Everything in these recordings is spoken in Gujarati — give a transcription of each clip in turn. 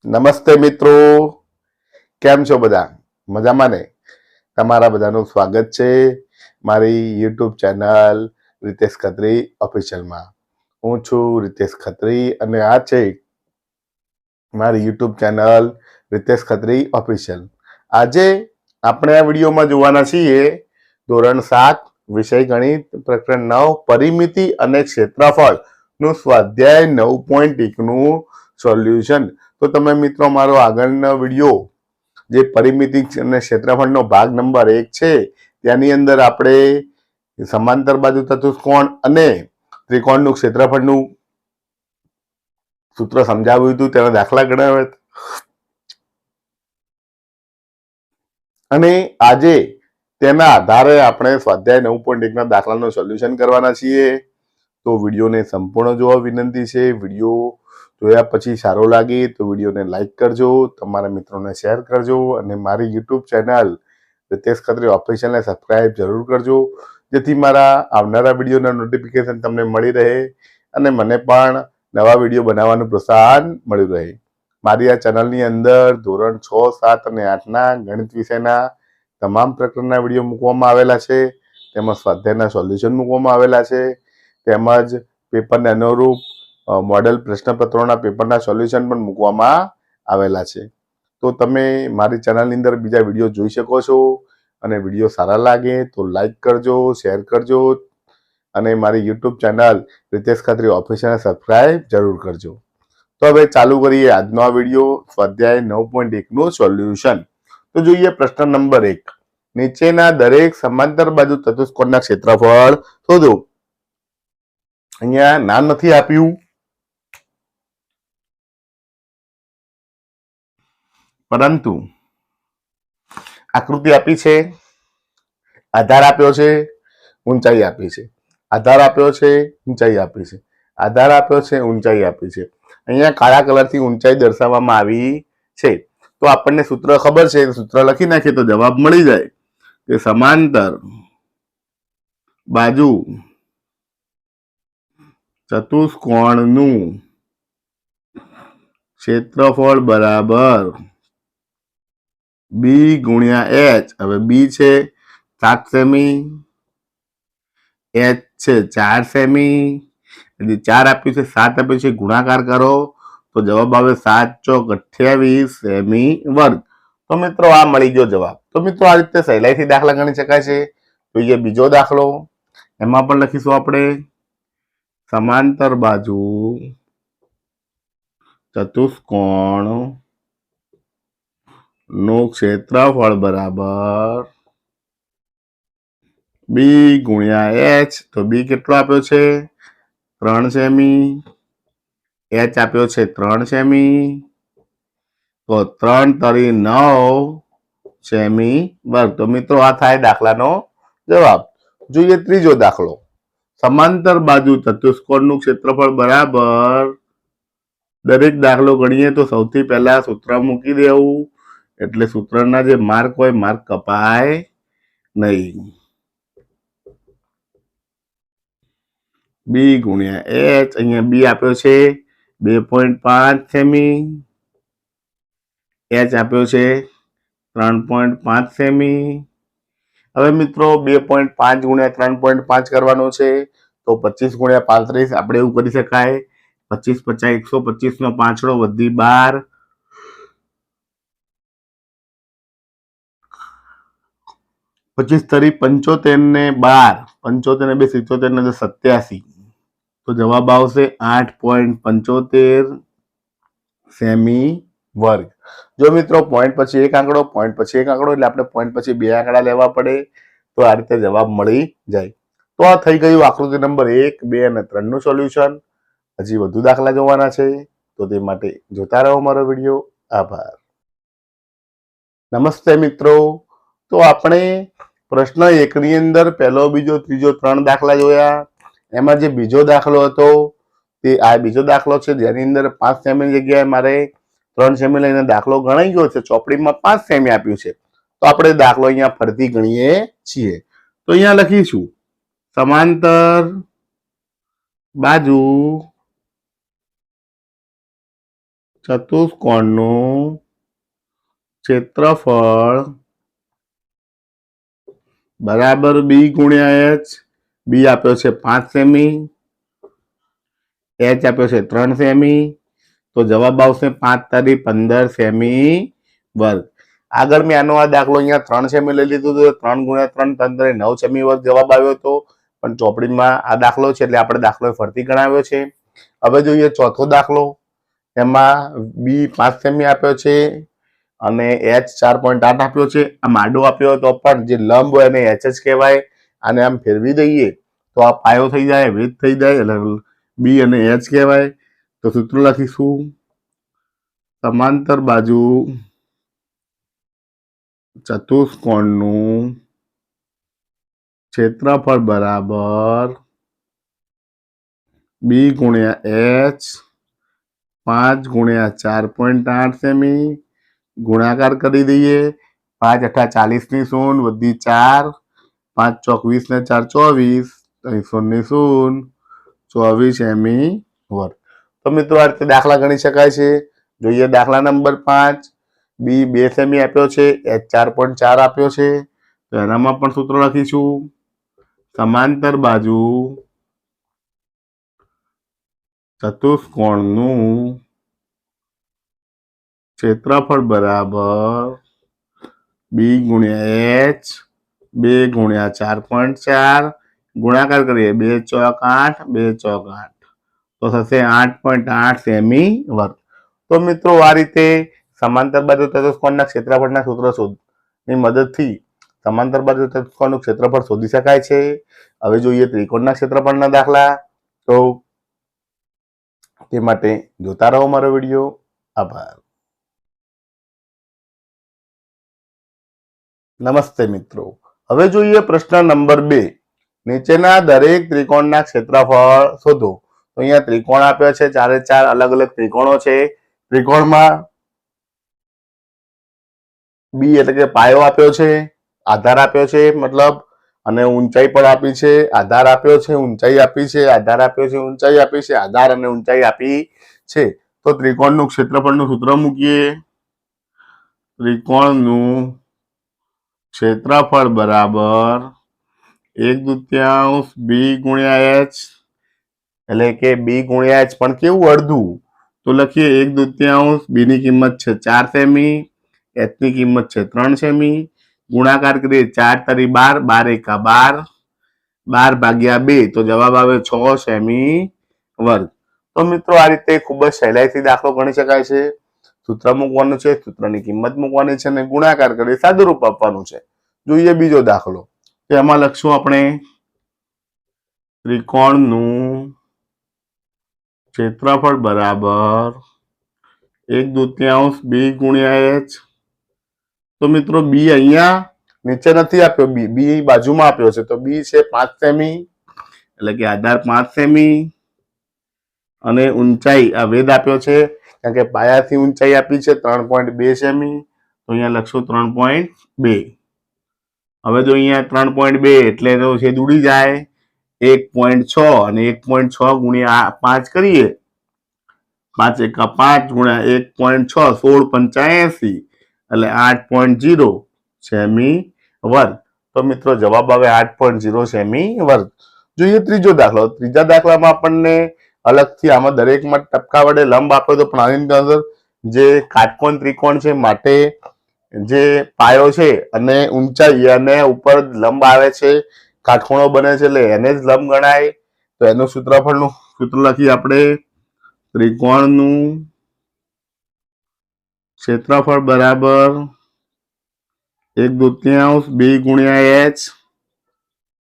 નમસ્તે મિત્રો, કેમ છો બધા? મજામાં ને? તમારા બધાનું સ્વાગત છે મારી યુટ્યુબ ચેનલ રીતેશ ખત્રી ઓફિશિયલમાં. હું છું રીતેશ ખત્રી અને આ છે મારી YouTube channel Ritesh Khatri official. આજે આપણે આ વિડીયોમાં જોવાના છીએ ધોરણ 7 વિષય ગણિત પ્રકરણ 9 પરિમિતિ અને ક્ષેત્રફળ નું સ્વાધ્યાય 9.1 નું સોલ્યુશન. તો તમે મિત્રો મારો આગળનો વિડીયો જે પરિમિતિ અને ક્ષેત્રફળનો ભાગ નંબર 1 છે ત્યાંની અંદર આપણે સમાંતર બાજુ ચતુષ્કોણ અને ત્રિકોણનું ક્ષેત્રફળનું સૂત્ર સમજાવ્યું હતું, તેના દાખલા ગણાવ્યા હતા. અને આજે તેના આધારે આપણે સ્વાધ્યાય 9.1 ના દાખલાનું સોલ્યુશન કરવાના છીએ. તો વિડીયોને સંપૂર્ણ જોવા વિનંતી છે. વિડીયો જોયા પછી સારો લાગે તો વિડીયોને લાઈક કરજો, તમારા મિત્રોને શેર કરજો અને મારી યુટ્યુબ ચેનલ રીતેશ ખત્રી ઓફિશિયલને સબસ્ક્રાઇબ જરૂર કરજો, જેથી મારા આવનારા વિડીયોના નોટિફિકેશન તમને મળી રહે અને મને પણ નવા વિડીયો બનાવવાનું પ્રોત્સાહન મળ્યું રહે. મારી આ ચેનલની અંદર ધોરણ 6, 7 અને 8ના ગણિત વિષયના તમામ પ્રકરણના વિડીયો મૂકવામાં આવેલા છે. તેમજ સ્વાધ્યાયના સોલ્યુશન મૂકવામાં આવેલા છે. તેમજ પેપરને અનુરૂપ મોડેલ પ્રશ્નપત્રોના પેપરના સોલ્યુશન પણ મૂકવામાં આવેલા છે. તો તમે મારી ચેનલની અંદર બીજા વિડીયો જોઈ શકો છો અને વિડીયો સારા લાગે તો લાઈક કરજો, શેર કરજો અને મારી યુટ્યુબ ચેનલ રીતેશ ખત્રી ઓફિશિયલને સબસ્ક્રાઇબ જરૂર કરજો. તો હવે ચાલુ કરીએ આજનો આ વિડીયો સ્વાધ્યાય 9.1 નું સોલ્યુશન. તો જોઈએ પ્રશ્ન નંબર 1. નીચેના દરેક સમાંતર બાજુ ચતુષ્કોણના ક્ષેત્રફળ શોધો. અહીંયા નામ નથી આપ્યું, પરંતુ આકૃતિ આપી છે, આધાર આપ્યો છે, ઊંચાઈ આપી છે. આધાર આપ્યો છે, ઊંચાઈ આપી છે. આધાર આપ્યો છે, ઊંચાઈ આપી છે. અહીંયા કાળા કલરથી ઊંચાઈ દર્શાવવામાં આવી છે. તો આપણને સૂત્ર ખબર છે, સૂત્ર લખી નાખીએ તો જવાબ મળી જાય કે સમાંતર બાજુ ચતુષ્કોણનું ક્ષેત્રફળ બરાબર બી ગુણ્યા એચ. હવે બી છે 7 સેમી, એચ છે 4 સેમી, 4 આપ્યું છે, 7 આપ્યું છે, ગુણાકાર કરો તો જવાબ આવે 7 ચોક 28 સેમી વર્ગ. તો મિત્રો આ મળી ગયો જવાબ. તો મિત્રો આ રીતે સહેલાઈથી દાખલા ગણી શકાય છે. જોઈએ બીજો દાખલો. એમાં પણ લખીશું આપણે સમાંતર બાજુ ચતુષ્કોણ નું ક્ષેત્રફળ બરાબર બી ગુણ્યા એચ. તો બી કેટલો આપ્યો છે? 3 સેમી. એચ આપ્યો છે 3 સેમી. તો 3 તરી 9 સેમી વર્ગ. તો મિત્રો આ થાય દાખલાનો જવાબ. જોઈએ ત્રીજો દાખલો. સમાંતર બાજુ ચતુષ્કોણનું ક્ષેત્રફળ બરાબર, દરેક દાખલો ગણીએ તો સૌથી પહેલા સૂત્ર મૂકી દેવું, એટલે સૂત્રના જે માર્ક હોય માર્ક કપાય નહીં. બી ગુણ્યા એચ. અહીંયા બી આપ્યો છે 2.5 સેમી, એચ આપ્યો છે 3.5 સેમી. હવે મિત્રો 2.5 ગુણ્યા 3.5 કરવાનું છે તો 25 ગુણ્યા 35 આપણે એવું કરી શકાય. 25 50 125 નો પાંચડો વધી 12, 25 તરી 75 ને 12, 75 ને 2 77 ને 87. તો જવાબ આવશે 8.75 સેમી વર્ગ. જો મિત્રો પોઈન્ટ પછી એક આંકડો, પોઈન્ટ પછી એક આંકડો, એટલે આપણે પોઈન્ટ પછી બે આંકડા લેવા પડે. તો આ રીતે જવાબ મળી જાય. તો આ થઈ ગયું આકૃતિ નંબર 1, 2 અને 3 નું સોલ્યુશન. હજી વધુ દાખલા જોવાના છે તો તે માટે જોતા રહો મારો વિડીયો. આભાર. નમસ્તે મિત્રો. તો આપણે પ્રશ્ન 1 ની અંદર પહેલો, બીજો, ત્રીજો 3 દાખલા જોયા. એમાં જે બીજો દાખલો હતો તે આ બીજો દાખલો છે, જેની અંદર 5 સેમી જગ્યાએ મારે 3 સેમી લઈને દાખલો ગણાઈ ગયો છે. ચોપડીમાં 5 સેમી આપ્યું છે. તો આપણે દાખલો અહીંયા ફરીથી ગણીએ છીએ. તો અહીંયા લખીશું સમાંતર બાજુ ચતુષ્કોણનું ક્ષેત્રફળ બરાબર બી ગુણ્યા એચ. બી આપ્યો છે 5 સેમી, એચ આપ્યો છે 3 સેમી. તો જવાબ આવશે 5 તારી 15 સેમી વર્ગ. આગળ મેં આનો આ દાખલો અહીંયા 3 સેમી લઈ લીધું હતું. 3 ગુણ્યા 3 15 9 સેમી વર્ગ જવાબ આવ્યો હતો. પણ ચોપડીમાં આ દાખલો છે એટલે આપણે દાખલો ફરતી ગણાવ્યો છે. હવે જોઈએ ચોથો દાખલો. એમાં બી 5 સેમી આપ્યો છે અને એચ 4.8 આપ્યો છે. આ માડો આપ્યો તો પણ જે લંબ હોય એને એચ જ કહેવાય. આને આમ ફેરવી દઈએ તો આ પાયો થઈ જાય, વેધ થઈ જાય, એટલે બી અને એચ કહેવાય. તો સૂત્ર લખીશું, સમાંતર બાજુ ચતુષ્કોણનું ક્ષેત્રફળ બરાબર બી ગુણ્યા એચ 5 ગુણ્યા 4.8 સેમી ગુણાકાર કરી દઈએ. 5 × 40 ની શૂન વધી 4, 5 ચોક 20 ને 4 24, અહીં શૂન્ય ની શૂન 24 સેમી વર્ગ. તો મિત્રો આ રીતે દાખલા ગણી શકાય છે. જોઈએ દાખલા નંબર 5. બી 2 સેમી આપ્યો છે, એચ 4.4 આપ્યો છે. તો એનામાં પણ સૂત્ર લખીશું, સમાંતર બાજુ ચતુષ્કોણનું ક્ષેત્રફળ બરાબર બી ગુણ્યા એચ 2 ગુણ્યા 4.4 ગુણાકાર કરીએ 2 ચોક 8, 2 ચોક 8, તો થશે 8.8 સેમી વર્ગ. તો મિત્રો આ રીતે સમાંતર બાજુ ચતુષ્કોણના ક્ષેત્રફળના સૂત્ર ની મદદથી સમાંતર બાજુ ચતુષ્કોણનું ક્ષેત્રફળ શોધી શકાય છે. હવે જોઈએ ત્રિકોણના ક્ષેત્રફળના દાખલા. તો તે માટે જોતા રહો મારો વિડીયો. આભાર. નમસ્તે મિત્રો. હવે જોઈએ પ્રશ્ન નંબર 2. નીચેના દરેક ત્રિકોણના ક્ષેત્રફળ શોધો. તો અહીંયા ત્રિકોણ આપ્યો છે, 4 અલગ અલગ ત્રિકોણો છે. ત્રિકોણમાં બી એટલે કે પાયો આપ્યો છે, આધાર આપ્યો છે મતલબ, અને ઊંચાઈ પણ આપી છે. આધાર આપ્યો છે, ઊંચાઈ આપી છે, આધાર આપ્યો છે, ઊંચાઈ આપી છે, આધાર અને ઊંચાઈ આપી છે. તો ત્રિકોણનું ક્ષેત્રફળનું સૂત્ર મૂકીએ. ત્રિકોણનું ક્ષેત્રફળ બરાબર 1/2 બી ગુણ્યા એચ, એટલે કે બી ગુણ્યા એચ પણ કેવું અડધું, તો લખીએ 1/2. બી ની કિંમત છે 4 સેમી, એચ ની કિંમત છે 3 સેમી. ગુણાકાર કરીએ 4 તારી 12, 12 એકા 12, 12 ભાગ્યા 2, તો જવાબ આવે 6 સેમી વર્ગ. તો મિત્રો આ રીતે ખૂબ જ સહેલાઈથી દાખલો ગણી શકાય છે. સૂત્ર મૂકવાનું છે, સૂત્રની કિંમત મૂકવાની છે અને ગુણાકાર કરી સાદુરૂપ આપવાનું છે. જોઈએ બીજો દાખલો. એમાં લખશું આપણે ત્રિકોણનું ક્ષેત્રફળ બરાબર 1/2 બી ગુણ્યા એચ. તો મિત્રો બી અહીંયા નીચે નથી આપ્યો, બી બાજુમાં આપ્યો છે. તો બી છે 5 સેમી, એટલે કે આધાર 5 સેમી, અને ઊંચાઈ આ વેધ આપ્યો છે કારણ કે પાયાથી ઊંચાઈ આપી છે 3.2 સેમી. તો અહીંયા લખશું 3.2. હવે જો અહીંયા 3.2 એટલે તો છેદ ઉડી જાય, 1.6 અને 1.6 ગુણ્યા 5 કરીએ, 5 એકા 5 ગુણ્યા 1.6 16 × 85, એટલે 8.0 સેમી વર્ગ. તો મિત્રો જવાબ આવે 8.0 સેમી વર્ગ. જોઈએ ત્રીજો દાખલો. ત્રીજા દાખલામાં આપણને અલગથી આમાં દરેકમાં ટપકા વડે લંબ આપ્યો તો, પણ આની અંદર જે કાટકોણ ત્રિકોણ છે માટે જે પાયો છે અને ઊંચાઈ અને ઉપર લંબ આવે છે, કાટખૂણો બને છે, એટલે એને જ લંબ ગણાય. તો એનું ક્ષેત્રફળનું સૂત્ર લખીએ આપણે, ત્રિકોણનું ક્ષેત્રફળ બરાબર 1/2 બી ગુણ્યા એચ.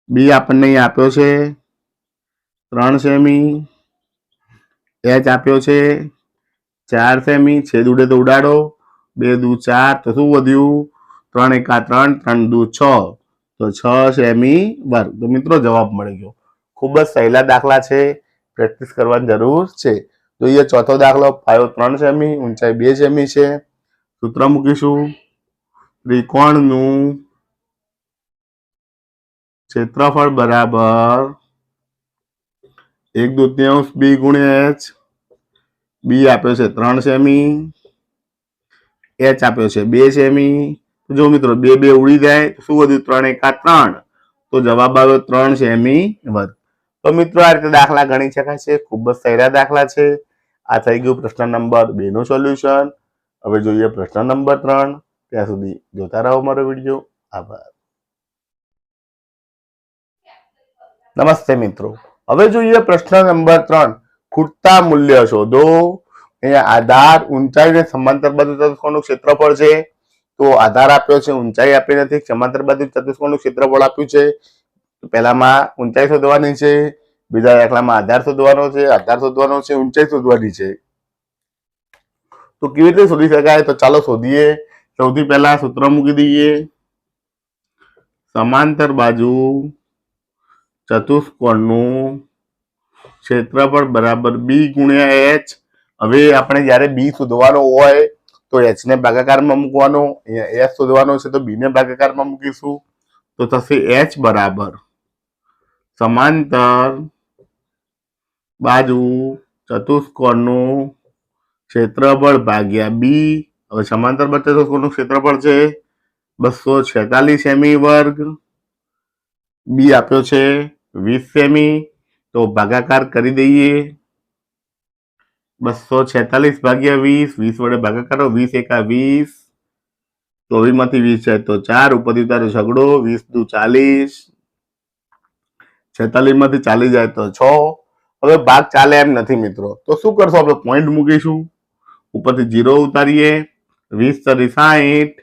બી આપણને અહીં આપ્યો છે 3 સેમી, એચ આપ્યો છે 4 સેમી. છેદ ઉડે તો ઉડાડો, 2 દુ 4, તો શું વધ્યું, 3 એકા 3, 3 દુ 6, તો 6 સેમી વર્ગ. તો મિત્રો જવાબ મળી ગયો. ખૂબ જ સહેલા દાખલા છે, પ્રેક્ટિસ કરવાની જરૂર છે. જોઈએ ચોથો દાખલો. પાયો 3 સેમી, ઊંચાઈ 2 સેમી છે. સૂત્ર મૂકીશું, ત્રિકોણનું ક્ષેત્રફળ બરાબર 1/2 બી ગુણ્યા એચ. બી આપ્યો છે 3 સેમી, એચ આપ્યો છે 2 સેમી. જો મિત્રો 2 2 ઉડી જાય તો શું વધ્યું? 3 1 3. તો જવાબ આવ્યો 3 સેમી વર્ગ. તો મિત્રો આ રીતે દાખલા ગણી શકાય છે. ખૂબ જ સહેલા દાખલા છે. આ થઈ ગયું પ્રશ્ન નંબર 2 નું સોલ્યુશન. હવે જોઈએ પ્રશ્ન નંબર 3. ત્યાં સુધી જોતા રહો મારો વિડીયો. આભાર. નમસ્તે મિત્રો, હવે જોઈએ પ્રશ્ન નંબર 3. ખૂટતા મૂલ્ય શોધો. અહીંયા આધાર, ઊંચાઈ અને સમાંતર બાજુ ચતુષ્કોણનું ક્ષેત્રફળ છે. તો આધાર આપ્યો છે, ઊંચાઈ આપી નથી. સમાંતર બાજુ ચતુષ્કોણનું ક્ષેત્રફળ આપ્યું છે. પહેલામાં ઊંચાઈ શોધવાની છે, બીજા દાખલામાં આધાર શોધવાનો છે, આધાર શોધવાનો છે, ઊંચાઈ શોધવાની છે. તો કેવી રીતે શોધી શકાય? તો ચાલો શોધીએ. સૌથી પહેલા સૂત્ર મૂકી દઈએ. સમાંતર બાજુ ચતુષ્કોણનું ક્ષેત્રફળ બરાબર બી ગુણ્યા એચ. હવે આપણે જ્યારે બી શોધવાનો હોય તો એચ ને ભાગાકારમાં મૂકવાનો. અહીંયા એચ શોધવાનો છે તો બી ને ભાગાકારમાં મૂકીશું. તો થશે એચ બરાબર સમાંતર બાજુ ચતુષ્કોણનું ક્ષેત્રફળ ભાગ્યા બી. હવે સમાંતર બાજુ ચતુષ્કોણનું ક્ષેત્રફળ છે 246 સેમી વર્ગ. બી આપ્યો છે 20 સેમી. તો ભાગાકાર કરી દઈએ. 246 ભાગ્યા 20, 20 વડે ભાગાકાર કરો. 20 એકા 20, 24 માંથી 20 જાય તો 4, ઉપરથી ઉતારો છગડો. 20 દુ 40, 46 માંથી 40 જાય તો 6. હવે ભાગ ચાલે એમ નથી મિત્રો, તો શું કરશો? આપણે પોઈન્ટ મૂકીશું. ઉપરથી 0 ઉતારીએ. 20 તરી 60.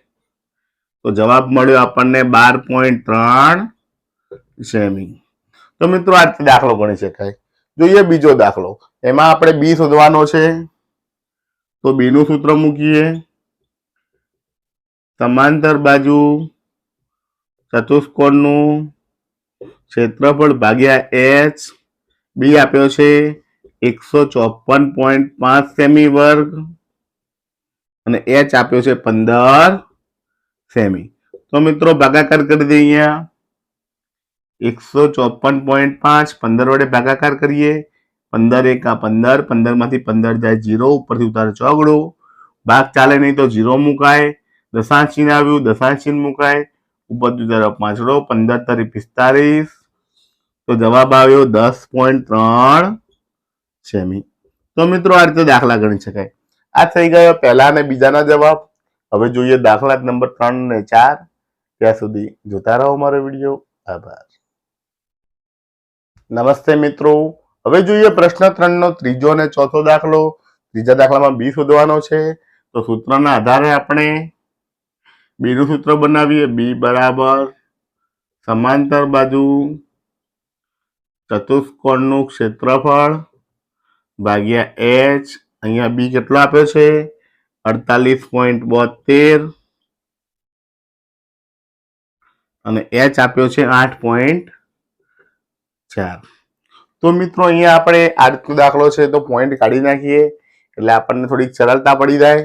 તો જવાબ મળ્યો આપણને 12.3 સેમી. તો મિત્રો આ દાખલો ગણી શકાય. જોઈએ બીજો દાખલો. એમાં આપણે બી શોધવાનો છે. તો બી નું સૂત્ર મૂકીએ. સમાંતર બાજુ ચતુષ્કોણનું ક્ષેત્રફળ ભાગ્યા એચ. બી આપ્યો છે 154.5 સેમી વર્ગ અને એચ આપ્યો છે 15 સેમી. તો મિત્રો ભાગાકાર કરી દઈએ. અહીંયા 154.5 15 વડે ભાગાકાર કરીએ. 15 એકા 15, 15 માંથી 15 જાય 0, ઉપરથી ઉતારે ચોગડો. ભાગ ચાલે નહીં તો 0 મુકાય. દશાંશ ચિહ્ન આવ્યું, દશાંશ ચિહ્ન મુકાય. ઉપરથી ઉતારો પાંચડો. 15 તરી 45. તો જવાબ આવ્યો 10.3 સેમી. તો મિત્રો આ રીતે દાખલા ગણી શકાય. આ થઈ ગયો પહેલા અને બીજાના જવાબ. હવે જોઈએ દાખલા નંબર 3 અને 4. ત્યાં સુધી જોતા રહો મારો વિડીયો. આભાર. નમસ્તે મિત્રો, હવે જોઈએ પ્રશ્ન 3 નો ત્રીજો અને ચોથો દાખલો. ત્રીજા દાખલામાં બી શોધવાનો છે. તો સૂત્રના આધારે આપણે બી નું સૂત્ર બનાવીએ. બી બરાબર સમાંતર બાજુ ચતુષ્કોણનું ક્ષેત્રફળ ભાગ્યા એચ. અહીંયા બી કેટલો આપ્યો છે? 48.72 અને એચ આપ્યો છે 8.4. તો મિત્રો અહીંયા આપણે આ રીતનો દાખલો છે તો પોઈન્ટ કાઢી નાખીએ એટલે આપણને થોડીક સરળતા પડી જાય.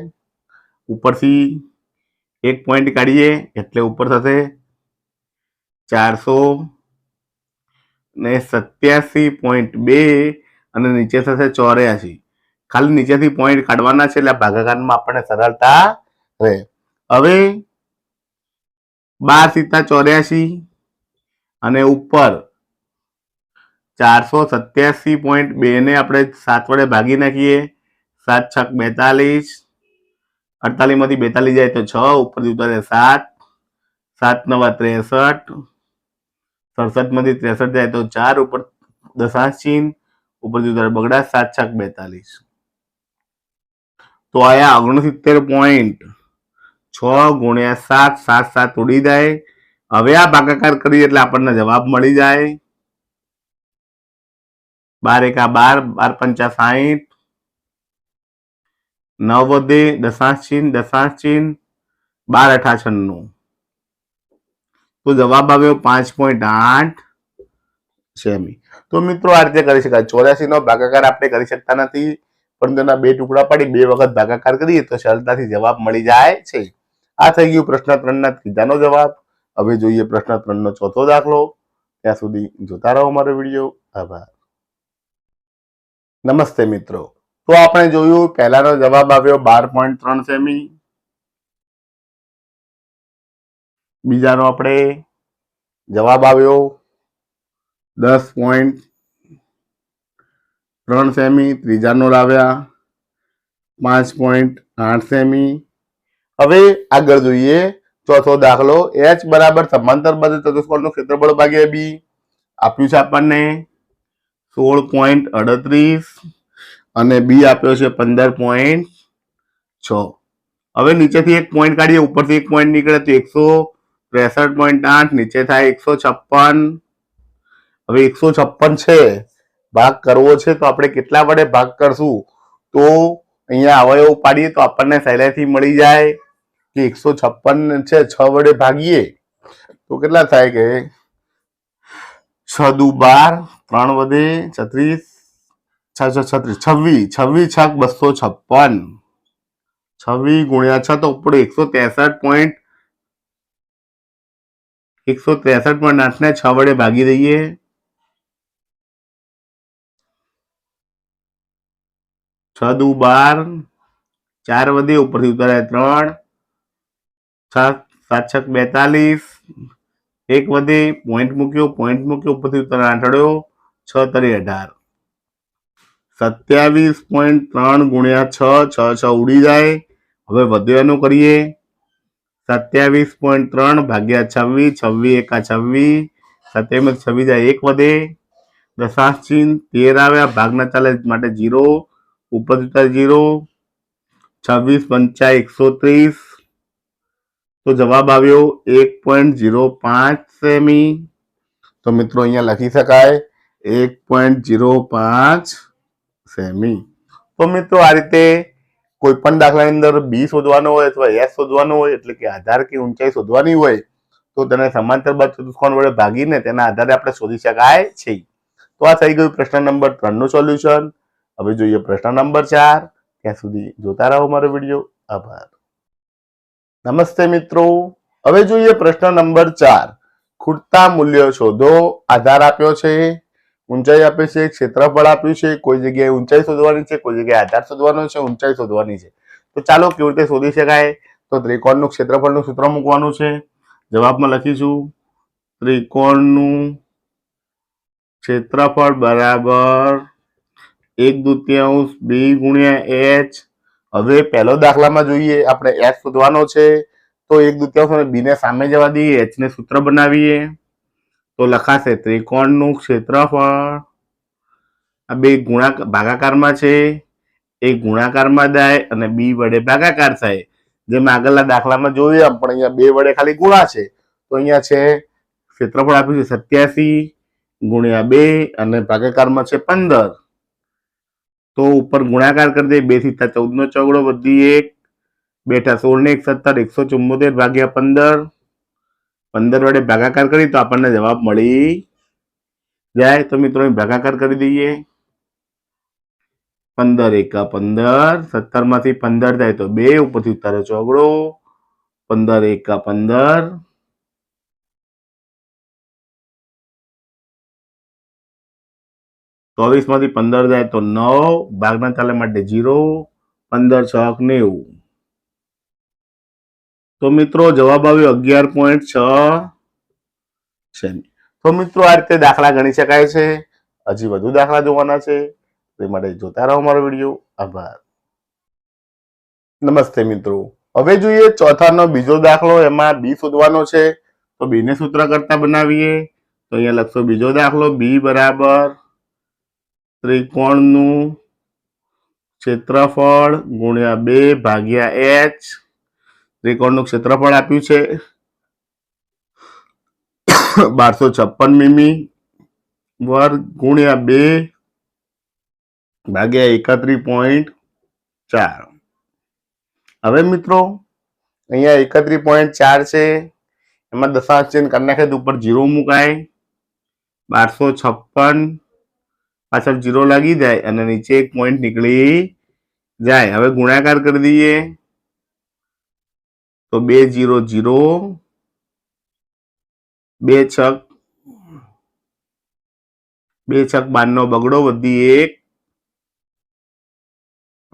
ઉપરથી એક પોઈન્ટ કાઢીએ એટલે ઉપર થશે 487.2 અને નીચે થશે 84. ખાલી નીચેથી પોઈન્ટ કાઢવાના છે એટલે ભાગાકારમાં આપણને સરળતા રહે. હવે 12 × 84 અને ઉપર 487.2 ને આપણે 7 વડે ભાગી નાખીએ. 7 છક 42, 48 માંથી 42 જાય તો 6, ઉપરથી ઉતારે 7, 7 9 63, 67 માંથી 63 જાય તો 4, ઉપર દશાંશ ચિહ્ન, ઉપરથી ઉતારે બગડા. 7 છક 42. તો આયા 69.6 ગુણ્યા 7, 7 7 ઉડી જાય. હવે આ ભાગાકાર કરીએ એટલે આપણને જવાબ મળી જાય. 12 એકા 12, 12 પંચા 60, 9 વધે, દશાંશ ચિહ્ન, 12 અઠા 96. તો જવાબ આવ્યો 5.8 સેમી. તો મિત્રો આ રીતે કરી શકાય. 84 નો ભાગાકાર આપણે કરી શકતા નથી, પણ તેના બે ટુકડા પાડી 2 વખત ભાગાકાર કરીએ તો સરળતાથી જવાબ મળી જાય છે. આ થઈ ગયું પ્રશ્ન 3 ના ત્રીજાનો જવાબ. હવે જોઈએ પ્રશ્ન 3 નો ચોથો દાખલો. ત્યાં સુધી જોતા રહો મારો વિડીયો. આભાર. નમસ્તે મિત્રો, તો આપણે જોયું પહેલાનો જવાબ આવ્યો 12.3 સેમી, બીજાનો આપણે જવાબ આવ્યો 10.3 સેમી, ત્રીજાનો લાવ્યા 5.8 સેમી. હવે આગળ જોઈએ ચોથો દાખલો. H બરાબર સમાંતર બાજુ ચતુષ્કોણનું ક્ષેત્રફળ ભાગ્યા બી આપ્યું છે આપણને 16.38 અને બી આપ્યો છે 15.6. હવે નીચેથી એક પોઈન્ટ કાઢીએ, ઉપરથી એક પોઈન્ટ નીકળે તો 163.8, નીચે થાય 156. હવે 156 છે, ભાગ કરવો છે તો આપણે કેટલા વડે ભાગ કરશું? તો અહીંયા અવયવ પાડીએ તો આપણને સહેલાઈથી મળી જાય કે 156 છે, 6 વડે ભાગીએ તો કેટલા થાય કે 6 દુ 12, 3 વધે 36, 26 છક 256, 26 ગુણ્યા 6 તો ઉપર 163.8 ને 6 વડે ભાગી દઈએ. 6 દુ 12, 4 વધે ઉપરથી ઉતારે 3, 7 છક 42, 1 વધે પોઈન્ટ મૂક્યો ઉપરથી ઉતારે આંટડ્યો 6 તરી 18, 27.3 ગુણ્યા 6, 6 ઉડી જાય. હવે વધ્યાનું કરીએ 27.3 ભાગ્યા 26, 26 એકા 26, 27 26 જાય 1 વધે, દશાંશ ચિહ્ન 13 આવ્યા, ભાગના ચાલે માટે 0, ઉપર 0, 26 પંચા 130. તો જવાબ આવ્યો 1.05 સેમી. તો મિત્રો અહીંયા લખી શકાય 1.05 સેમી. તો મિત્રો આ રીતે કોઈ પણ દાખલાની અંદર બી શોધવાનો હોય અથવા એસ શોધવાનો હોય, એટલે કે આધાર કે ઊંચાઈ શોધવાની હોય તો તેને સમાંતર બાજુ ચતુષ્કોણ વડે ભાગીને તેના આધારે આપણે શોધી શકાય છે. તો આ થઈ ગયું પ્રશ્ન નંબર 3 નું સોલ્યુશન. હવે જોઈએ પ્રશ્ન નંબર 4. ત્યાં સુધી જોતા રહો મારો વિડીયો. આભાર. નમસ્તે મિત્રો. હવે જોઈએ પ્રશ્ન નંબર 4. ખૂટતા મૂલ્યો શોધો. આધાર આપ્યો છે, ઊંચાઈ આપી છે, ક્ષેત્રફળ આપ્યું છે. કોઈ જગ્યાએ ઊંચાઈ શોધવાની છે, કોઈ જગ્યાએ આધાર શોધવાનો છે, ઊંચાઈ શોધવાની છે. તો ચાલો કેવી રીતે શોધી શકાય? તો ત્રિકોણનું ક્ષેત્રફળનું સૂત્ર મૂકવાનું છે. જવાબમાં લખીશું ત્રિકોણનું ક્ષેત્રફળ બરાબર 1/2 બી ગુણ્યા એચ. હવે પહેલો દાખલામાં જોઈએ આપણે એચ શોધવાનો છે, તો 1/2 અને બી ને સામે જવા દઈએ, એચ ને સૂત્ર બનાવીએ તો લખાશે ત્રિકોણનું ક્ષેત્રફળ. આ બે ભાગાકારમાં છે, એક ગુણાકારમાં જાય અને બી વડે ભાગાકાર થાય. જેમ આગળના દાખલામાં જોઈએ પણ અહીંયા 2 વડે ખાલી ગુણા છે, તો અહીંયા છે ક્ષેત્રફળ આપ્યું છે 87 ગુણ્યા 2 અને ભાગાકારમાં છે 15. તો ઉપર ગુણાકાર કરી દે, 2 થી 14 નો ચોગડો વધી 1, બેઠા 16 ને 1 17, 174 ભાગ્યા 15. 15 વડે ભાગાકાર કરી તો આપણને જવાબ મળી જાય. તો મિત્રો ભાગાકાર કરી દઈએ. 15 એકા 15, 17 માંથી 15 જાય તો 2, ઉપરથી ઉતારો ચોગડો 15 એકા 15, 24 માંથી 15 જાય તો 9, ભાગના ચાલે માટે 0, 15 6 90. તો મિત્રો જવાબ આવ્યો 11.6 સેમી. તો મિત્રો આ રીતે દાખલા ગણી શકાય છે. હજી વધુ દાખલા જોવાના છે, તે માટે જોતા રહો મારો વિડીયો. આભાર. નમસ્તે મિત્રો. હવે જોઈએ ચોથાનો બીજો દાખલો. એમાં બી શોધવાનો છે, તો બી ને સૂત્ર કરતા બનાવીએ. તો અહીંયા લખશો બીજો દાખલો, બી બરાબર ત્રિકોણનું ક્ષેત્રફળ ગુણ્યા 2 ભાગ્યા એચ. ત્રિકોણનું ક્ષેત્રફળ આપ્યું છે 1256 મીમી વર્ગ ગુણ્યા 2 ભાગ્યા 31.4. હવે મિત્રો અહીંયા 31.4 છે, એમાં દશાંશ ચિહ્ન કરી નાખે તો ઉપર 0 મુકાય. 1256 પાછળ 0 લાગી જાય અને નીચે એક પોઈન્ટ નીકળી જાય. હવે ગુણાકાર કરી દઈએ તો 2 0 0, 2 છક 12 નો બગડો વધી 1,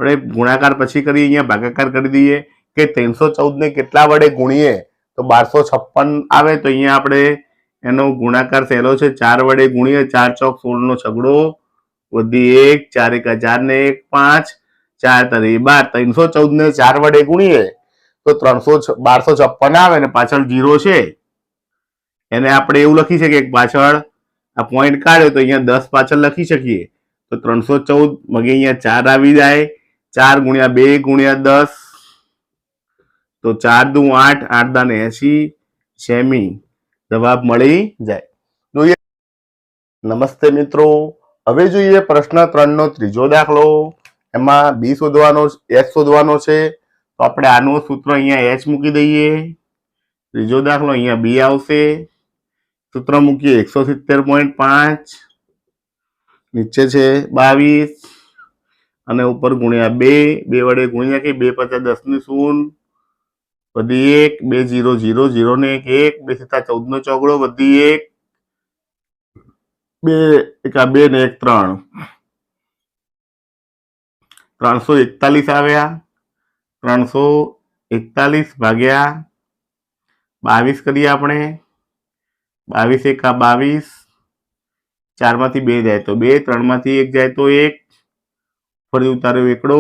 આપણે ગુણાકાર પછી કરીએ, અહીંયા ભાગાકાર કરી દઈએ કે 314 ને કેટલા વડે ગુણીએ તો 1256 આવે. તો અહીંયા આપણે એનો ગુણાકાર સહેલો છે, 4 વડે ગુણીએ, 4 ચોક 16 નો છગડો વધી 1, 4 એકા 4 ને 1 5, 4 તરી 12. 314 ને 4 વડે ગુણીએ તો 1256 આવે ને પાછળ 0 છે એને આપણે એવું લખી શકીએ કે પાછળ આ પોઈન્ટ કાઢ્યો તો અહીંયા 10 પાછળ લખી શકીએ. તો 314 મગે અહીંયા 4 આવી જાય, 4 ગુણ્યા 2 ગુણ્યા 10 તો 4 દુ 8, 8 દાને 80 સેમી જવાબ મળી જાય. જોઈએ નમસ્તે મિત્રો, હવે જોઈએ પ્રશ્ન 3 નો ત્રીજો દાખલો. એમાં બી શોધવાનો, એચ શોધવાનો છે. તો આપણે આનું સૂત્ર અહીંયા એચ મૂકી દઈએ. ત્રીજો દાખલો અહીંયા બી આવશે. સૂત્ર મૂકીએ 170.5, નીચે છે 22 અને ઉપર ગુણ્યા 2, 2 વડે ગુણી નાખી, 2 50 10 ની શૂન્ય વધી 1, 2 0 0 0 ને 1 1, 2 7 14 નો ચોગડો વધી 1, 2 એકા 2 ને 1 3, 341 આવ્યા. 341 ભાગ્યા 22 કરીએ આપણે. 22 એકા 22, 4 માંથી 2 જાય તો 2, 3 માંથી 1 જાય તો 1, ફરી ઉતાર્યો એકડો.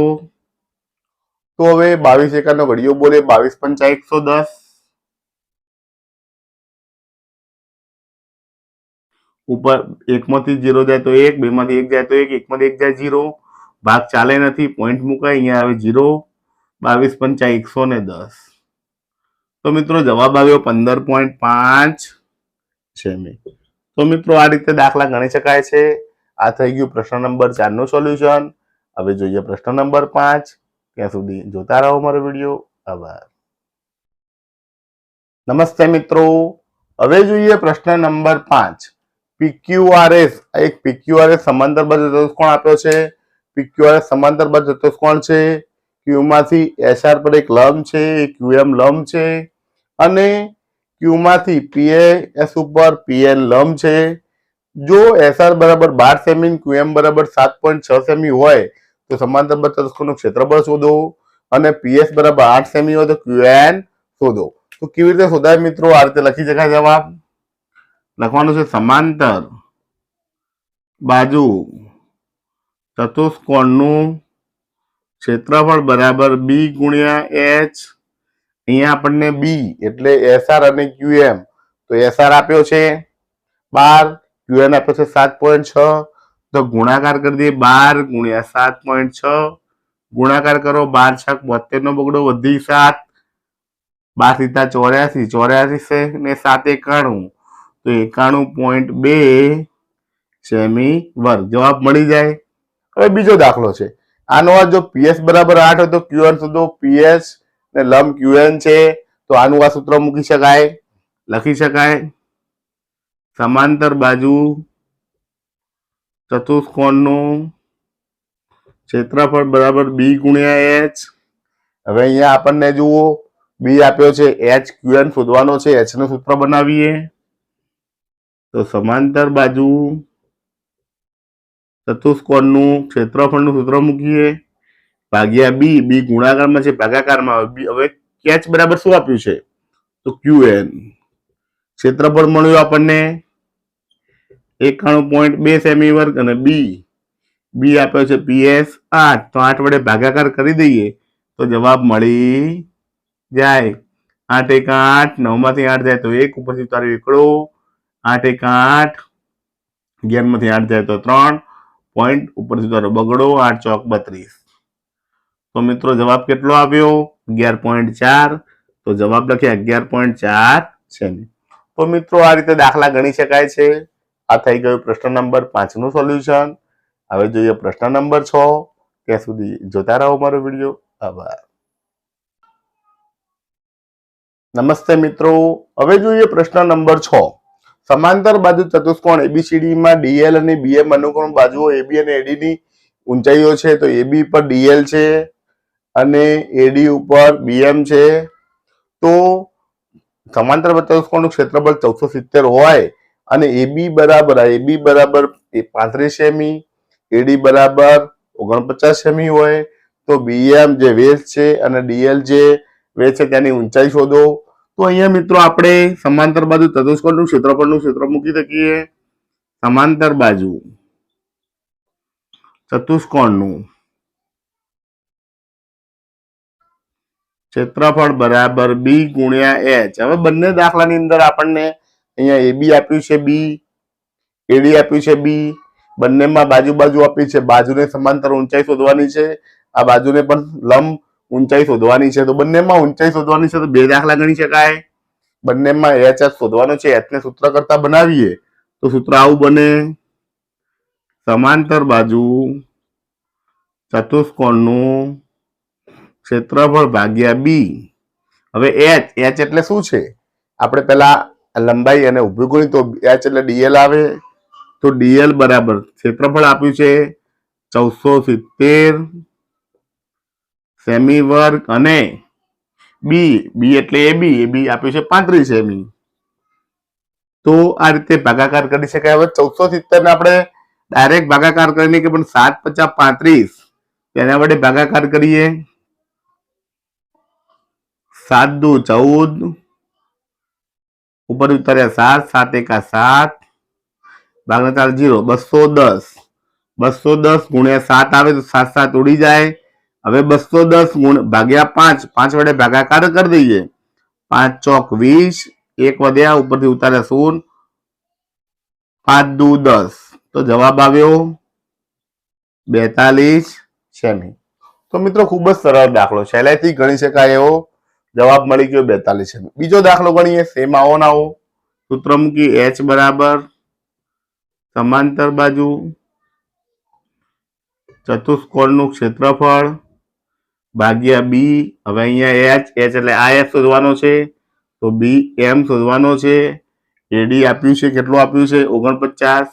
તો હવે 22 એકાનો ઘડિયો બોલે, 22 પંચા 110. ઉપર 1 માંથી 0 જાય તો 1, 2 માંથી 1 જાય તો 1, 1 માંથી 1 જાય 0, ભાગ ચાલે નથી, પોઈન્ટ મુકાય, અહીંયા આવે 0. 22 પંચા 110. તો મિત્રો જવાબ આવ્યો 15.5 સેમી. તો મિત્રો આ રીતે દાખલા ગણી શકાય છે. આ થઈ ગયું પ્રશ્ન નંબર 4 નું સોલ્યુશન. હવે જોઈએ પ્રશ્ન નંબર 5. ત્યાં સુધી જોતા રહો મારો વિડીયો. આભાર. નમસ્તે મિત્રો, હવે જોઈએ પ્રશ્ન નંબર 5. PQRS, એક PQRS સમાંતરબદ્ધ ચતુષ્કોણ આપ્યો છે. PQRS સમાંતરબદ્ધ ચતુષ્કોણ છે. Q માંથી SR પર એક લંબ છે, QM લંબ છે અને Q માંથી PS ઉપર PN લંબ છે. જો SR બરાબર 12 સેમી, QM બરાબર 7.6 સેમી હોય તો સમાંતરબદ્ધ ચતુષ્કોણનું ક્ષેત્રફળ શોધો અને PS બરાબર 8 સેમી હોય તો QN શોધો. તો કેવી રીતે શોધાય મિત્રો? આ રીતે લખી શકાય. જવાબ લખવાનું છે સમાંતર બાજુ ચતુષ્કોણનું ક્ષેત્રફળ બરાબર B ગુણ્યા H. અહીંયા આપણને B એટલે SR અને QM, તો SR આપ્યો છે 12, QN આપ્યો છે 7.6. તો ગુણાકાર કરી દઈએ, 12 ગુણ્યા 7.6 ગુણાકાર કરો, 12 છક 72 નો બગડો વધી 7, 12 84, 84 ને 7 91, તો 91.2 સેમી વર્ગ જવાબ મળી જાય. હવે બીજો દાખલો છે. આનો આ જો PS બરાબર 8 હોય તો QN શોધો. PS ને લંબ QN છે તો આનું આ સૂત્ર મૂકી શકાય. લખી શકાય સમાંતર બાજુ ચતુષ્કોણનું ક્ષેત્રફળ બરાબર B ગુણ્યા H. હવે અહીંયા આપણને જુઓ B આપ્યો છે, H QN શોધવાનો છે. H નું સૂત્ર બનાવીએ તો સમાંતર બાજુ ચતુષ્કોણનું ક્ષેત્રફળનું સૂત્ર મૂકીએ ભાગ્યા B. B ગુણાકારમાં છે, ભાગાકારમાં આવે. હવે H બરાબર શું આપ્યું છે તો QN. ક્ષેત્રફળ મળ્યું આપણને 91.2 સેમી વર્ગ અને B આપ્યો છે PS 8, તો 8 વડે ભાગાકાર કરી દઈએ તો જવાબ મળી જાય. 8 એકા 8, 9 માંથી 8 જાય તો 1, ઉપરથી ઉતાર્યો એકડો. 8 એકા 8, 11 માંથી 8 જાય તો 3, પોઈન્ટ ઉપરથી ઉતાર્યો બગડો, 8 ચોક 32. તો મિત્રો જવાબ કેટલો આવ્યો? 11.4. તો જવાબ લખ્યા 11.4 સેમી. તો મિત્રો આ રીતે દાખલા ગણી શકાય છે. આ થઈ ગયું પ્રશ્ન નંબર 5 નું સોલ્યુશન. હવે જોઈએ પ્રશ્ન નંબર 6. ત્યાં સુધી જોતા રહો મારો વિડીયો. આભાર. નમસ્તે મિત્રો, હવે જોઈએ પ્રશ્ન નંબર 6. સમાંતર બાજુ ચતુષ્કોણ ABCD માં DL અને BM અનુક્રમ બાજુઓ AB અને AD ની ઊંચાઈઓ છે. તો AB પર DL છે અને AD ઉપર BM છે. તો સમાંતર ચતુષ્કોણનું ક્ષેત્રફળ 1470 હોય અને AB બરાબર 35 સેમી, AD બરાબર 49 સેમી હોય તો BM જે વેધ છે અને DL જે વેધ છે તેની ઊંચાઈ શોધો. તો અહીંયા મિત્રો આપણે સમાંતર બાજુ ચતુષ્કોણનું ક્ષેત્રફળનું ક્ષેત્ર મૂકી શકીએ. સમાંતર બાજુ ચતુષ્કોણનું ક્ષેત્રફળ બરાબર B ગુણ્યા H. હવે બંને દાખલાની અંદર આપણને અહીંયા AB આપ્યું છે, B AD આપ્યું છે, B બંનેમાં બાજુ બાજુ આપી છે. બાજુને સમાંતર ઊંચાઈ શોધવાની છે, આ બાજુને પણ લંબ ઊંચાઈ શોધવાની છે. તો બંનેમાં ઊંચાઈ શોધવાની છે તો બે દાખલા ગણી શકાય. બંનેમાં H શોધવાનો છે. H ને સૂત્ર કરતા બનાવીએ તો સૂત્ર આવું બને: સમાંતર બાજુ ચતુષ્કોણનું ક્ષેત્રફળ ભાગ્યા B. હવે H એટલે શું છે? આપણે પેલા લંબાઈ અને ઊભું ગણી તો H એટલે DL આવે. તો DL બરાબર ક્ષેત્રફળ આપ્યું છે 1470 સેમી વર્ગ અને B એટલે AB આપ્યું છે 35 સેમી. તો આ રીતે ભાગાકાર કરી શકાય. હવે 1470 ને આપણે ડાયરેક્ટ ભાગાકાર કરીને કે પણ 7 × 50 = 35 તેના વડે ભાગાકાર કરીએ. 7 × 2 = 14 ઉપર ઉતાર્યા 7 × 1 = 7 ભાગના 4 0 210 ગુણ્યા 7 આવે તો 7 7 ઉડી જાય. હવે 210 ભાગ્યા 5 વડે ભાગાકાર કરી દઈએ. 5 ચોક 20 1 વધ્યા ઉપરથી ઉતાર્યા 0 5 દુ 10 તો જવાબ આવ્યો 42 સેમી. તો મિત્રો ખૂબ જ સરળ દાખલો, સહેલાઈથી ગણી શકાય એવો જવાબ મળી ગયો 42 સેમી. બીજો દાખલો ગણીએ. સેમ આવો ના આવો સૂત્ર મૂકી. H બરાબર સમાંતર બાજુ ચતુષ્કોણનું ક્ષેત્રફળ ભાગ્યા B. હવે અહીંયા H એટલે આ H શોધવાનો છે તો BM શોધવાનો છે. AD આપ્યું છે, કેટલું આપ્યું છે? 49.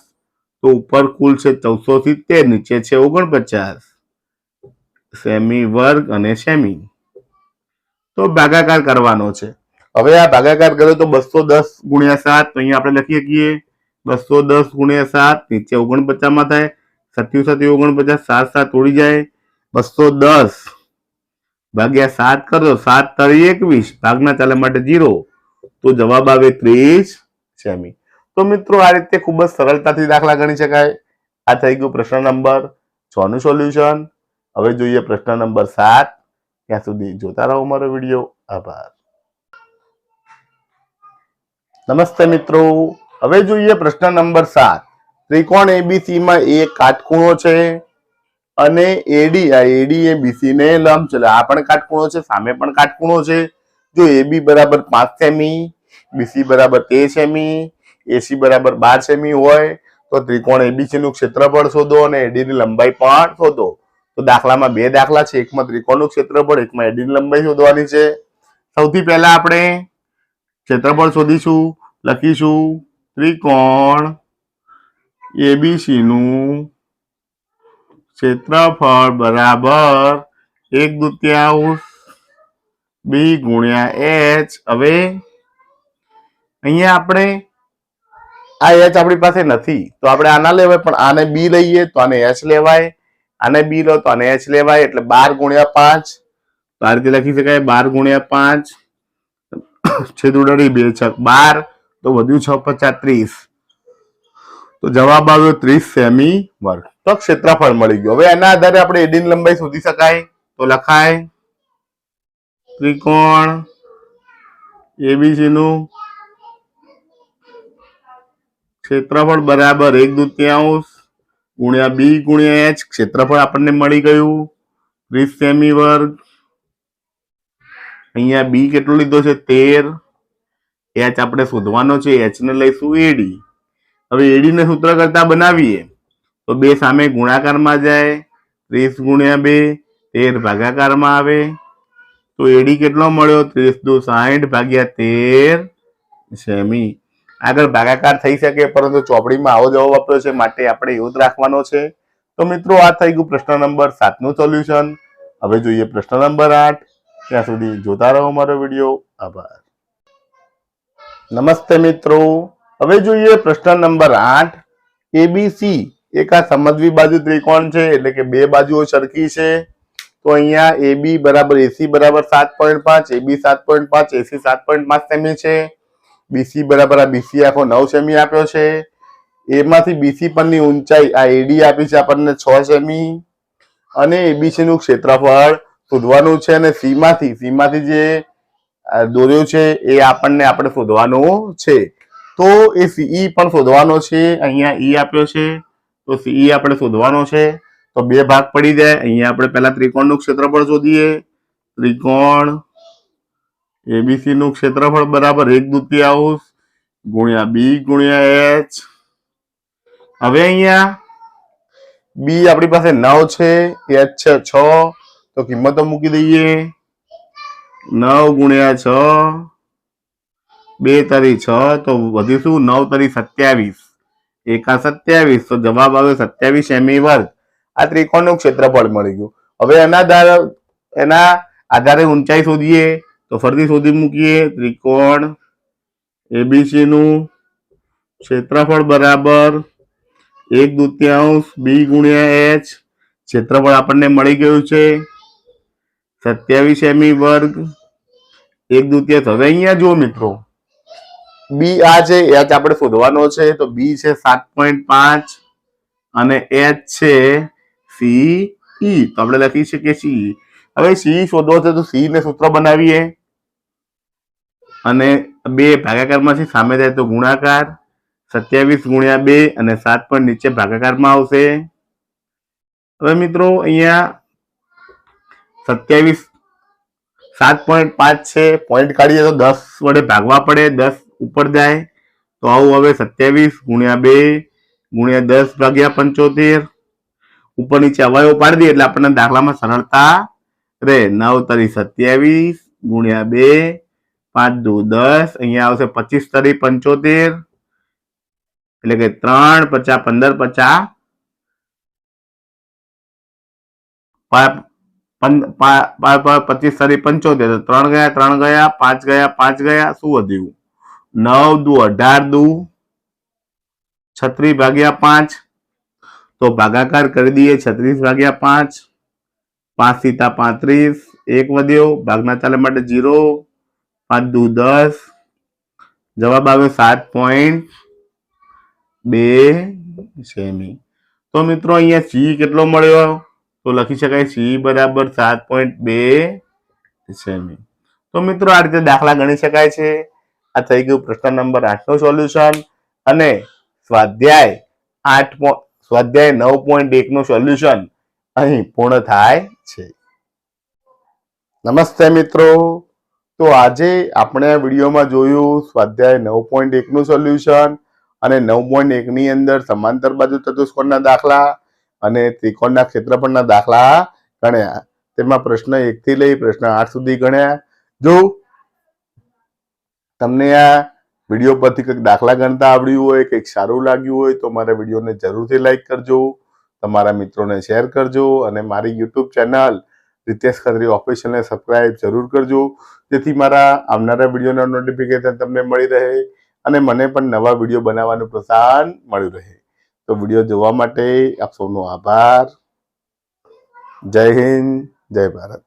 તો ઉપર કુલ છે 1470, નીચે છે 49 સેમી વર્ગ અને સેમી. તો ભાગાકાર કરવાનો છે. હવે આ ભાગાકાર કર્યો તો 210 ગુણ્યા 7 તો અહીંયા આપણે લખી શકીએ 210 ગુણ્યા 7 નીચે 49 માં થાય 37 49 7 7 ઉડી જાય. 210 ભાગ્યા 7 કરજો 7 × 21 ભાગના ચાલે માટે 0 તો જવાબ આવે 30 સેમી. તો મિત્રો આ રીતે ખૂબ જ સરળતાથી દાખલા ગણી શકાય. આ થઈ ગયું પ્રશ્ન નંબર 6 નું સોલ્યુશન. હવે જોઈએ પ્રશ્ન નંબર 7. ત્યાં સુધી જોતા રહો મારો વિડીયો. આભાર. નમસ્તે મિત્રો. હવે જોઈએ પ્રશ્ન નંબર 7. ત્રિકોણ ABC માં એક કાટખૂણો છે અને AD એ BC ને લંબ છે. આ પણ કાટખૂણો છે, સામે પણ કાટખૂણો છે. જો AB બરાબર 5 સેમી, BC બરાબર 13 સેમી, AC બરાબર 12 સેમી હોય તો ત્રિકોણ ABC નું ક્ષેત્રફળ શોધો અને AD ની લંબાઈ પણ શોધો. તો દાખલામાં બે દાખલા છે, એકમાં ત્રિકોણનું ક્ષેત્રફળ, એકમાં AD ની લંબાઈ શોધવાની છે. સૌથી પહેલા આપણે ક્ષેત્રફળ શોધીશું. લખીશું ત્રિકોણ ABC નું ક્ષેત્રફળ બરાબર 1/2 B ગુણ્યા H. હવે અહીંયા આપણે આ H આપણી પાસે નથી તો આપણે આના લેવાય, પણ આને B લઈએ તો આને H લેવાય, આને B લો તો આને H લેવાય. એટલે 12 ગુણ્યા 5 તો આ રીતે લખી શકાય 12 ગુણ્યા 5 છેદ ઉડાડી 2 × 12 તો વધ્યું 6 × 50 30 તો જવાબ આવ્યો 30 સેમી વર્ગ. તો ક્ષેત્રફળ મળી ગયું. હવે એના આધારે આપણે AD ની લંબાઈ શોધી શકાય. તો લખાય ત્રિકોણ ABC નું ક્ષેત્રફળ બરાબર 1/2 ગુણ્યા B ગુણ્યા H. ક્ષેત્રફળ આપણને મળી ગયું 30 સેમી વર્ગ. અહીંયા B કેટલો લીધો છે 13. H આપણે શોધવાનો છે, H ને લઈશું AD. હવે AD ને સૂત્ર કરતા બનાવીએ તો બે સામે ગુણાકારમાં જાય 30 ગુણ્યા 2 13 ભાગાકારમાં આવે તો AD કેટલો મળ્યો 30 દુ 60 ભાગ્યા 13 સેમી. આગળ ભાગાકાર થઈ શકે પરંતુ ચોપડીમાં આવો જવાબ આપ્યો છે માટે આપણે એવું જ રાખવાનો છે. તો મિત્રો આ થઈ ગયું પ્રશ્ન નંબર 7 નું સોલ્યુશન. હવે જોઈએ પ્રશ્ન નંબર 8. ત્યાં સુધી જોતા રહો મારો વિડીયો. આભાર. નમસ્તે મિત્રો. હવે જોઈએ પ્રશ્ન નંબર 8. ABC એક આ સમદ્વિ બાજુ ત્રિકોણ છે, એટલે કે બે બાજુઓ સરખી છે. તો તો અહીંયા AB બરાબર AC બરાબર 7.5, AB 7.5, AC 7.5 સેમી છે. BC બરાબર આ BC આખો 9 સેમી આપ્યો છે. A માંથી BC પરની ઊંચાઈ આ AD આપી છે આપણને 6 સેમી અને ABC નું ક્ષેત્રફળ શોધવાનું છે અને C માંથી જે દોર્યો છે એ આપણે શોધવાનું છે. તો એ CE પણ શોધવાનો છે. અહીંયા E આપ્યો છે તો CE આપણે શોધવાનો છે. તો બે ભાગ પડી જાય. અહીંયા આપણે પહેલા ત્રિકોણનું ક્ષેત્રફળ શોધીએ. ત્રિકોણ ABC નું ક્ષેત્રફળ બરાબર 1/2 ગુણ્યા B ગુણ્યા H. હવે અહીંયા B આપણી પાસે 9 છે, H છે 6, તો કિંમતો મૂકી દઈએ. 9 ગુણ્યા 6, 2 તરી 6, તો વધ્યું શું? 9 તરી 27, એકા 27, તો જવાબ આવે 27 સેમી વર્ગ. આ ત્રિકોણનું ક્ષેત્રફળ મળી ગયું. હવે એના આધારે ઊંચાઈ શોધીએ. તો ફરીથી શોધી મૂકીએ. ત્રિકોણ ABC નું ક્ષેત્રફળ બરાબર 1/2 B ગુણ્યા H. ક્ષેત્રફળ આપણને મળી ગયું છે 27 સેમી વર્ગ. 1/2. હવે અહીંયા જુઓ મિત્રો, B આ છે, H આપણે શોધવાનો છે. તો B છે 7.5 અને H છે CE. તો આપણે લખી શકીએ CE. હવે CE શોધવો છે તો CE ને સૂત્ર બનાવીએ અને બે ભાગાકારમાંથી સામે જાય તો ગુણાકાર. 27 ગુણ્યા 2 અને 7 પણ નીચે ભાગાકારમાં આવશે. હવે મિત્રો અહીંયા 27 7.5 છે, પોઈન્ટ કાઢીએ તો 10 વડે ભાગવા પડે, 10 ઉપર જાય તો આવું હવે 27 ગુણ્યા 2 ગુણ્યા 10 ભાગ્યા 75. ઉપર નીચે અવયવ પાડી દઈએ એટલે આપણને દાખલામાં સરળતા રહે. 9 તરી 27 ગુણ્યા 2, 5 દુ 10, અહીંયા આવશે 25 તરી 75, એટલે કે 3 50 15 50 25 તરી 75, 3 ગયા 3 ગયા 5 ગયા 5 ગયા, શું વધ્યું? 9 દુ 18 દુ 36 ભાગ્યા 5. તો ભાગાકાર કરી દઈએ. 36 ભાગ્યા 5, 5 સીતા 35, 1 વધ્યો, ભાગના ચાલે માટે 0, 5 દુ 10, જવાબ આવે 7.2 સેમી. તો મિત્રો અહીંયા C કેટલો મળ્યો? તો લખી શકાય C બરાબર 7.2 સેમી. તો મિત્રો આ રીતે દાખલા ગણી શકાય છે. આ થઈ ગયું પ્રશ્ન નંબર 8 નું સોલ્યુશન અને સ્વાધ્યાય 9.1 નું સોલ્યુશન અહીં પૂર્ણ થાય છે. નમસ્તે મિત્રો. તો આજે આપણે આ વિડીયોમાં જોયું સ્વાધ્યાય 9.1 નું સોલ્યુશન અને 9.1 ની અંદર સમાંતર બાજુ ચતુષ્કોણના દાખલા અને ત્રિકોણના ક્ષેત્રફળના દાખલા ગણ્યા. તેમાં પ્રશ્ન 1 થી લઈ પ્રશ્ન 8 સુધી ગણ્યા. જો તમને આ વિડીયો પરથી કંઈક દાખલા ગણતા આવડ્યું હોય, કંઈક સારું લાગ્યું હોય તો મારા વિડીયોને જરૂરથી લાઈક કરજો, તમારા મિત્રોને શેર કરજો અને મારી યુટ્યુબ ચેનલ રીતેશ ખત્રી ઓફિશિયલને સબસ્ક્રાઇબ જરૂર કરજો, જેથી મારા આવનારા વિડીયોના નોટિફિકેશન તમને મળી રહે અને મને પણ નવા વિડીયો બનાવવાનું પ્રોત્સાહન મળ્યું રહે. તો વિડીયો જોવા માટે આપ સૌનો આભાર. જય હિન્દ, જય ભારત.